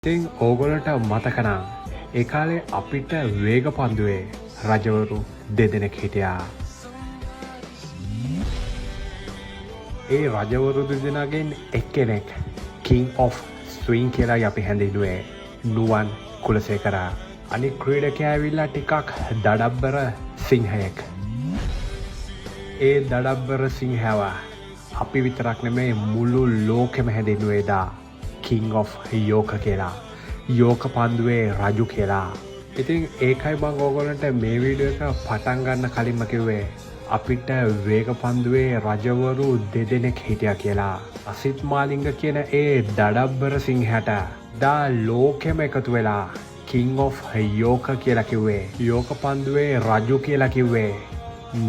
ඉතින් ඕගොල්ලන්ට මතක නම් ඒ කාලේ අපිට වේග පන්දුවේ රජවරු දෙදෙනෙක් හිටියා. ඒ රජවරු දෙදෙනාගෙන් එක්කෙනෙක් King of Swing කියලා අපි හැඳින්වුවේ නුවන් කුලසේකර. අනිත් ක්‍රීඩකයා ඇවිල්ලා ටිකක් දඩබ්බර සිංහයෙක්. ඒ දඩබ්බර සිංහව අපි විතරක් නෙමෙයි මුළු ලෝකෙම හැඳින්වුවේ දා King of යෝක කියලා. යෝක පන්දුවේ රජු කියලා. ඉතින් ඒකයි මම ඕගොල්ලන්ට මේ වීඩියෝ එක පටන් ගන්න කලින්ම කිව්වේ අපිට වේග පන්දුවේ රජවරු දෙදෙනෙක් හිටියා කියලා. අසිත් මාලිංග කියන ඒ දඩබ්බර සිංහට දා ලෝකෙම එකතු වෙලා King of යෝක කියලා කිව්වේ. යෝක පන්දුවේ රජු කියලා කිව්වේ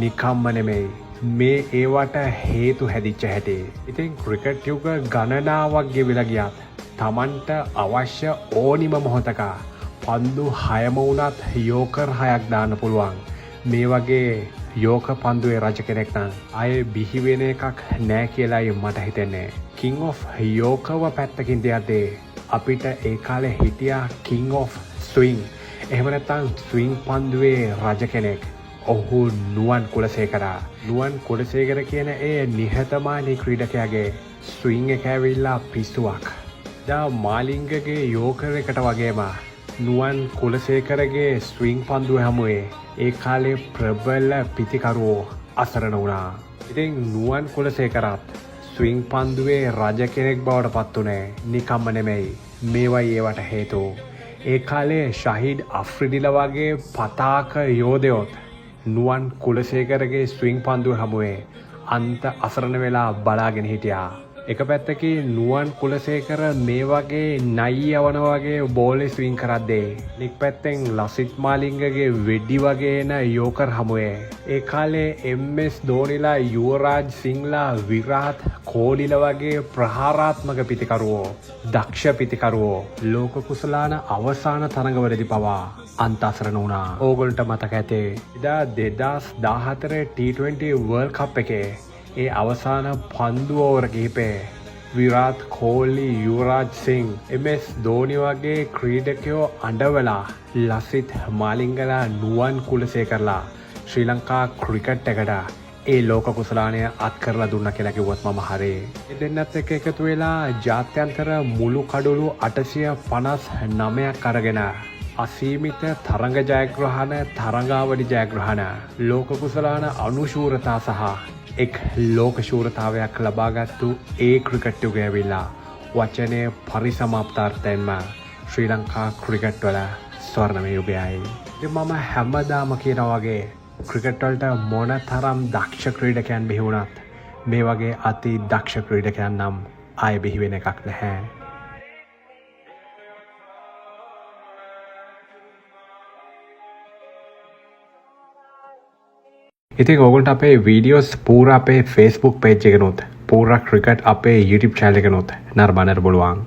නිකම්ම නෙමෙයි. මේ ඒවට හේතු හැදිච්ච හැටි. ඉතින් ක්‍රිකට් යුග ගණනාවක් ගෙවිලා ගියත් තමන්ට අවශ්‍ය ඕනිම මොහොතක පන්දු 6ම වුණත් යෝකර් 6ක් දාන්න පුළුවන්. මේ වගේ යෝක පන්දුවේ රජ කෙනෙක් නම් අය බිහි වෙන එකක් නෑ කියලායි මට හිතෙන්නේ. King of යෝකව පැත්තකින් තියද්දී අපිට ඒ කාලේ හිටියා King of Swing. එහෙම නැත්නම් ස්විං පන්දුවේ රජ කෙනෙක්. ඔහු නුවන් කුලසේකර. නුවන් කුලසේකර කියන ඒ නිහතමානී ක්‍රීඩකයාගේ ස්විං එක ඇවිල්ලා පිස්සුවක්. දා මාලිංගගේ යෝකර් එකට වගේම නුවන් කුලසේකරගේ ස්විං පන්දුව හමුවේ ඒ කාලේ ප්‍රබල පිතිකරුවෝ අසරණ වුණා. ඉතින් නුවන් කුලසේකරත් ස්විං පන්දුවේ රජ කෙනෙක් බවට පත් වුණේ නිකම්ම නෙමෙයි. මේවයි ඒවට හේතු. ඒ කාලේ ශහීඩ් අෆ්රිඩිලා වගේ පතාක යෝධයොත් නුවන් කුලසේකරගේ ස්විං පන්දුව හමුවේ අන්ත අසරණ වෙලා බලාගෙන හිටියා. එක පැත්තකින් නුවන් කුලසේකර මේ වගේ නයි යවන වගේ බෝලේ ස්විං කරද්දී අනිත් පැත්තෙන් ලසිත් මාලිංගගේ වෙඩි වගේ එන යෝකර් හමුවේ ඒ කාලේ MS ධෝනිලා යුවරාජ් සිංලා විරාත් කෝලිලා වගේ ප්‍රහාරාත්මක පිතිකරුවෝ දක්ෂ පිතිකරුවෝ ලෝක කුසලාන අවසාන තරඟවලදී පවා අන්තසරණ වුණා. ඕගොල්ලන්ට මතක ඇතේ ඉදා 2014 T20 World Cup එකේ ඒ අවසාන පන්දු ඕවර කිහිපේ විරාත් කෝලි යුවරාජ් සිං MS ධෝනි වගේ ක්‍රීඩකයෝ අඬවලා ලසිත් මාලිංගලා නුවන් කුලසේකරලා ශ්‍රී ලංකා ක්‍රිකට් එකට ඒ ලෝක කුසලානය අත් කරලා දුන්න කියලා කිව්වොත් මම හරේ. ඒ දෙන්නත් එක්ක එකතු වෙලා ජාත්‍යන්තර මුළු කඩොළු 859ක් අරගෙන අසීමිත තරඟ ජයග්‍රහණ තරඟාවලි ජයග්‍රහණ ලෝක කුසලාන අනුශූරතා සහ එක් ලෝක ශූරතාවයක් ලබාගත්තු ඒ ක්‍රිකට් යුගය ඇවිල්ලා වචනය පරිසමාප්තාර්ථයෙන්ම ශ්‍රී ලංකා ක්‍රිකට් වල ස්වර්ණමය යුගයයි. ඉතින් මම හැමදාම කියනවා වගේ ක්‍රිකට් වලට මොන තරම් දක්ෂ ක්‍රීඩකයන් බිහි වුණත් මේ වගේ අති දක්ෂ ක්‍රීඩකයන් නම් ආයෙ බිහි වෙන එකක් නැහැ. ඉතින් ඔයගොල්ලන්ට අපේ වීඩියෝස් පූරා අපේ Facebook page එකනොත් පූරා ක්‍රිකට් අපේ YouTube channel එකනොත් නරඹන්න පුළුවන්.